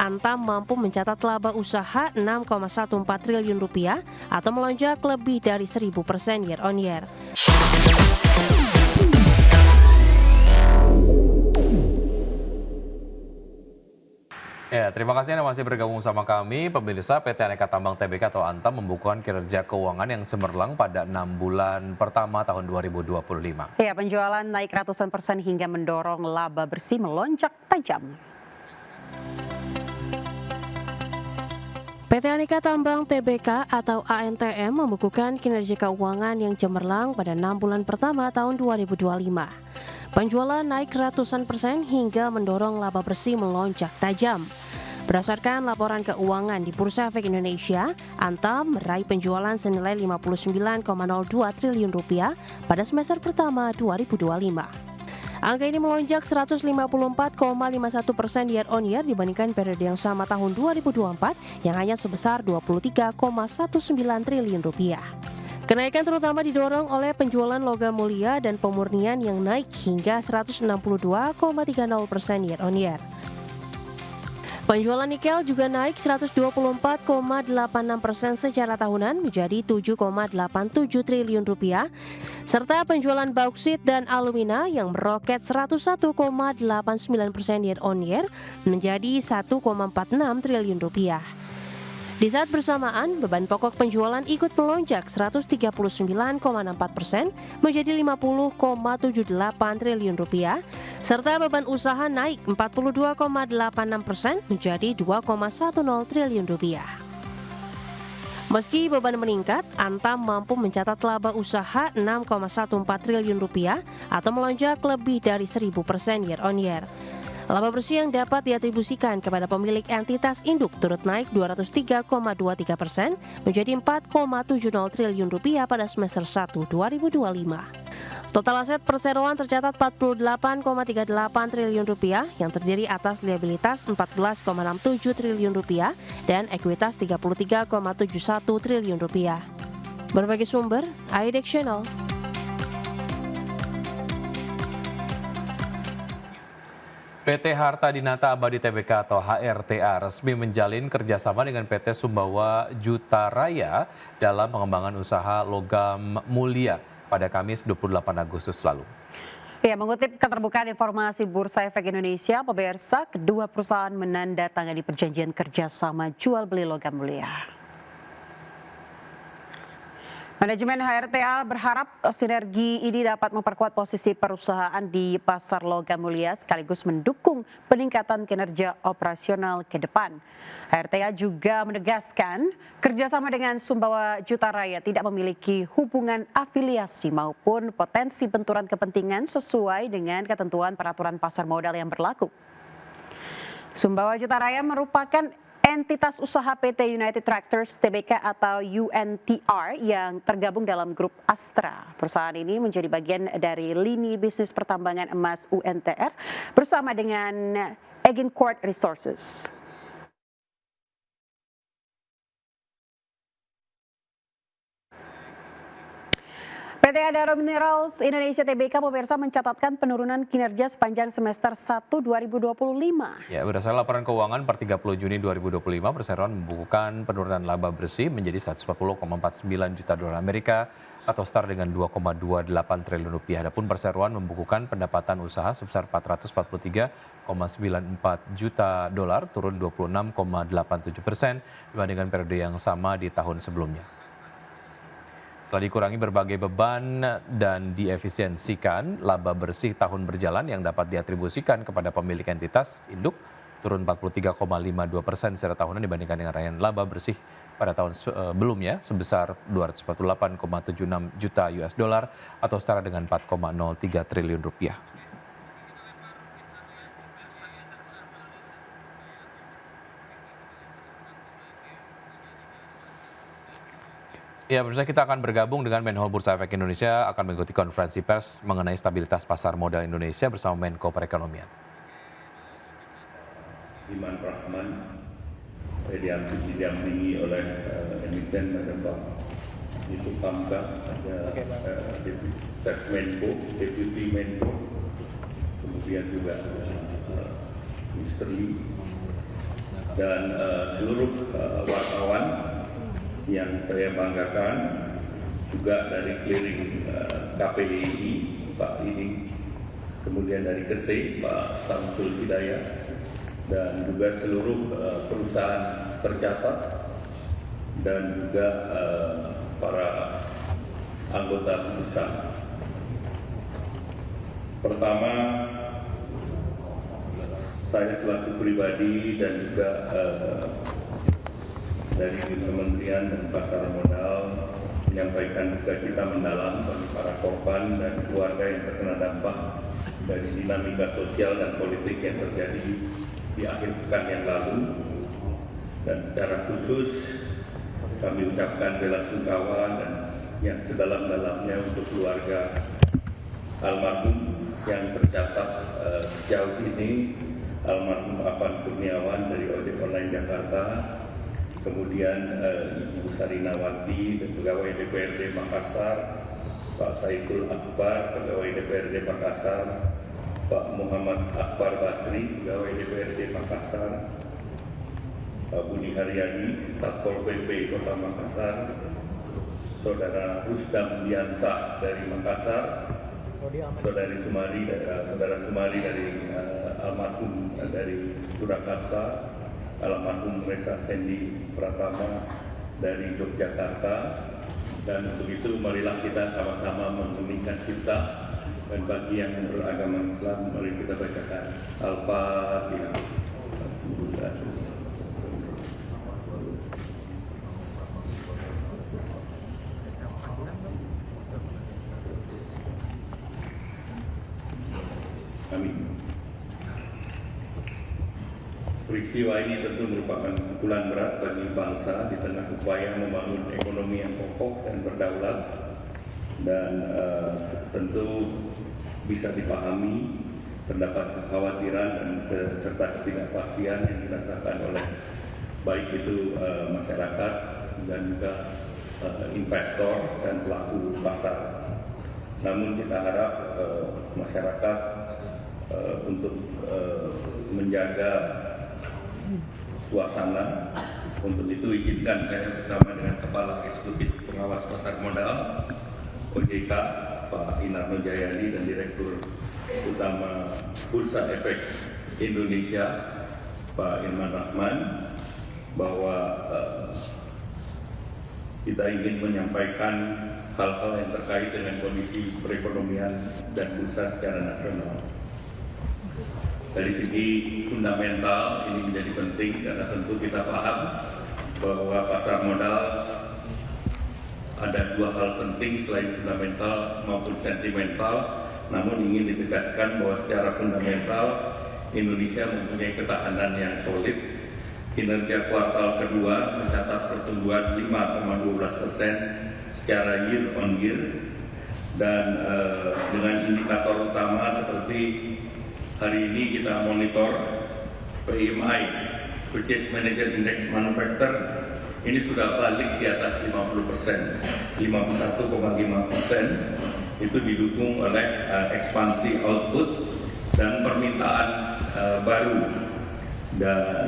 Antam mampu mencatat laba usaha 6,14 triliun rupiah atau melonjak lebih dari 1000% year on year. Ya, terima kasih Anda masih bergabung sama kami. Pemirsa, PT Aneka Tambang Tbk atau Antam membukukan kinerja keuangan yang cemerlang pada 6 bulan pertama tahun 2025. Ya, penjualan naik ratusan persen hingga mendorong laba bersih melonjak tajam. PT Aneka Tambang Tbk atau ANTM membukukan kinerja keuangan yang cemerlang pada 6 bulan pertama tahun 2025. Penjualan naik ratusan persen hingga mendorong laba bersih melonjak tajam. Berdasarkan laporan keuangan di Bursa Efek Indonesia, Antam meraih penjualan senilai 59,02 triliun rupiah pada semester pertama 2025. Angka ini melonjak 154,51% year on year dibandingkan periode yang sama tahun 2024 yang hanya sebesar 23,19 triliun rupiah. Kenaikan terutama didorong oleh penjualan logam mulia dan pemurnian yang naik hingga 162,30% year on year. Penjualan nikel juga naik 124,86% secara tahunan menjadi 7,87 triliun rupiah, serta penjualan bauksit dan alumina yang meroket 101,89% year on year menjadi 1,46 triliun rupiah. Di saat bersamaan, beban pokok penjualan ikut melonjak 139,64% menjadi 50,78 triliun rupiah, serta beban usaha naik 42,86% menjadi 2,10 triliun rupiah. Meski beban meningkat, Antam mampu mencatat laba usaha 6,14 triliun rupiah atau melonjak lebih dari 1000% year on year. Laba bersih yang dapat diatribusikan kepada pemilik entitas induk turut naik 203,23% menjadi 4,70 triliun rupiah pada semester 1 2025. Total aset perseroan tercatat 48,38 triliun rupiah yang terdiri atas liabilitas 14,67 triliun rupiah dan ekuitas 33,71 triliun rupiah. Berbagai sumber, IDEX Channel. PT Harta Dinata Abadi Tbk atau HRTA resmi menjalin kerjasama dengan PT Sumbawa Juta Raya dalam pengembangan usaha logam mulia pada Kamis 28 Agustus lalu. Ya, mengutip keterbukaan informasi Bursa Efek Indonesia, pemirsa, kedua perusahaan menandatangani perjanjian kerjasama jual beli logam mulia. Manajemen HRTA berharap sinergi ini dapat memperkuat posisi perusahaan di pasar logam mulia sekaligus mendukung peningkatan kinerja operasional ke depan. HRTA juga menegaskan kerjasama dengan Sumbawa Juta Raya tidak memiliki hubungan afiliasi maupun potensi benturan kepentingan sesuai dengan ketentuan peraturan pasar modal yang berlaku. Sumbawa Juta Raya merupakan entitas usaha PT United Tractors Tbk atau UNTR yang tergabung dalam grup Astra. Perusahaan ini menjadi bagian dari lini bisnis pertambangan emas UNTR bersama dengan Agincourt Resources. PT Adaro Minerals Indonesia Tbk pemirsa mencatatkan penurunan kinerja sepanjang semester 1 2025. Ya, berdasarkan laporan keuangan per 30 Juni 2025, perseroan membukukan penurunan laba bersih menjadi 140,49 juta dolar Amerika atau setara dengan 2,28 triliun rupiah. Adapun perseroan membukukan pendapatan usaha sebesar 443,94 juta dolar, turun 26,87% dibandingkan periode yang sama di tahun sebelumnya. Setelah dikurangi berbagai beban dan diefisiensikan, laba bersih tahun berjalan yang dapat diatribusikan kepada pemilik entitas induk turun 43,52% secara tahunan dibandingkan dengan raihan laba bersih pada tahun sebelumnya sebesar 248,76 juta US dollar atau setara dengan 4,03 triliun rupiah. Ya, pemirsa, kita akan bergabung dengan Menhol Bursa Efek Indonesia akan mengikuti konferensi pers mengenai stabilitas pasar modal Indonesia bersama Menko Perekonomian. Iman Rahman didampingi oleh emiten ada Pak Yusuf Hamka, ada Menko, Deputi Menko, kemudian juga Mr. Lee, dan seluruh wartawan yang saya banggakan, juga dari clearing KPDI Pak Ini, kemudian dari KSE Pak Samsul Hidayat, dan juga seluruh perusahaan tercatat dan juga para anggota perusahaan. Pertama, saya selaku pribadi dan juga dari Kementerian dan Pasar Modal menyampaikan duka cita mendalam bagi para korban dan keluarga yang terkena dampak dari dinamika sosial dan politik yang terjadi di akhir pekan yang lalu. Dan secara khusus kami ucapkan bela sungkawa dan yang sedalam-dalamnya untuk keluarga almarhum yang tercatat sejauh ini, almarhum Apan Kurniawan dari Ojek Online Jakarta, kemudian Ibu Sarinawati, pegawai DPRD Makassar, Pak Saiful Akbar, pegawai DPRD Makassar, Pak Muhammad Akbar Basri, pegawai DPRD Makassar, Pak Budi Haryadi, Satpol PP Kota Makassar, Saudara Rusdam Diansah dari Makassar, Saudara Sumari dari almarhum dari Surakarta, almarhum Reza Sendi Pratama dari Yogyakarta. Dan untuk itu marilah kita sama-sama menggulingkan cipta, dan bagi yang beragama Islam mari kita bacakan Al-Fatihah. Amin. Peristiwa ini tentu merupakan pukulan berat bagi bangsa di tengah upaya membangun ekonomi yang kokoh dan berdaulat, dan tentu bisa dipahami terdapat kekhawatiran dan serta ketidakpastian yang dirasakan oleh baik itu masyarakat dan juga investor dan pelaku pasar. Namun kita harap masyarakat untuk menjaga suasana. Untuk itu izinkan saya bersama dengan Kepala Eksekutif Pengawas Pasar Modal OJK Pak Inarno Jayadi dan Direktur Utama Bursa Efek Indonesia Pak Irman Rahman bahwa kita ingin menyampaikan hal-hal yang terkait dengan kondisi perekonomian dan bursa secara nasional. Dari segi fundamental ini menjadi penting karena tentu kita paham bahwa pasar modal ada dua hal penting selain fundamental maupun sentimental. Namun ingin ditegaskan bahwa secara fundamental Indonesia mempunyai ketahanan yang solid. Kinerja kuartal kedua mencatat pertumbuhan 5,12% secara year on year, dan dengan indikator utama seperti hari ini kita monitor PMI, Purchase Manager Index Manufacturer, ini sudah balik di atas 50%, 51,5%. Itu didukung oleh ekspansi output dan permintaan baru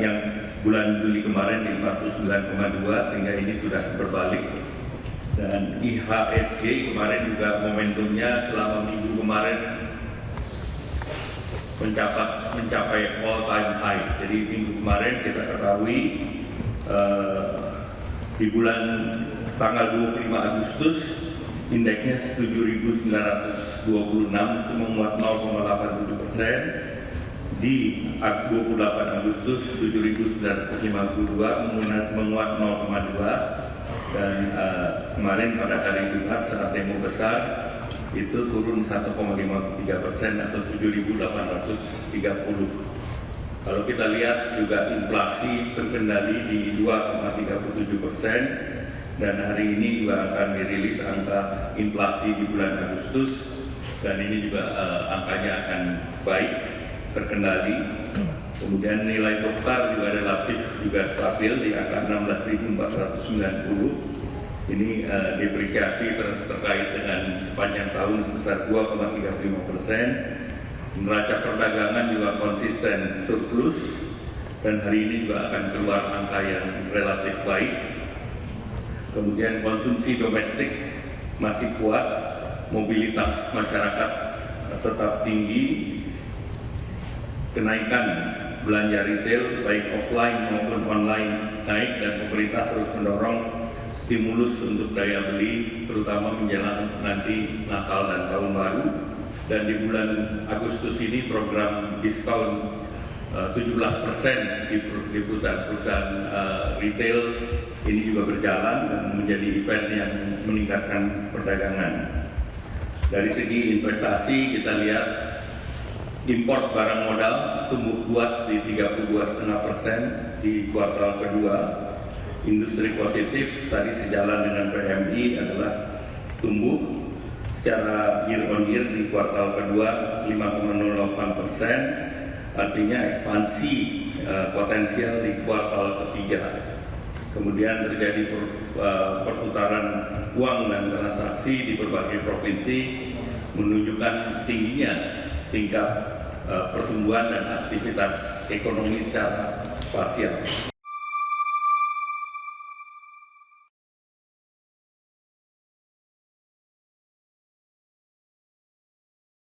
yang bulan Juli kemarin di 49,2, sehingga ini sudah berbalik. Dan IHSG kemarin juga momentumnya selama minggu kemarin mencapai all time high. Jadi minggu kemarin kita ketahui di bulan tanggal 25 Agustus indeksnya 7.926, itu menguat 0,87%. Di 28 Agustus 7.952 menguat 0,2%. Dan kemarin pada hari Jumat saat demo besar itu turun 1,53% atau 7.830. Kalau kita lihat juga inflasi terkendali di 2,37%, dan hari ini juga akan dirilis angka inflasi di bulan Agustus, dan ini juga angkanya akan baik, terkendali. Kemudian nilai tukar juga relatif juga stabil di angka 16.490. Ini depresiasi terkait dengan sepanjang tahun sebesar 2,35%. Neraca perdagangan juga konsisten surplus dan hari ini juga akan keluar angka yang relatif baik. Kemudian konsumsi domestik masih kuat, mobilitas masyarakat tetap tinggi, kenaikan belanja retail baik offline maupun online naik, dan pemerintah terus mendorong stimulus untuk daya beli terutama menjelang nanti Natal dan Tahun Baru. Dan di bulan Agustus ini program diskon 17% di perusahaan-perusahaan retail ini juga berjalan dan menjadi event yang meningkatkan perdagangan. Dari segi investasi kita lihat import barang modal tumbuh kuat di 32,5% di kuartal kedua. Industri positif tadi sejalan dengan PMI adalah tumbuh secara year on year di kuartal kedua 5,08%, artinya ekspansi potensial di kuartal ketiga. Kemudian terjadi perputaran uang dan transaksi di berbagai provinsi menunjukkan tingginya tingkat pertumbuhan dan aktivitas ekonomi secara spasial.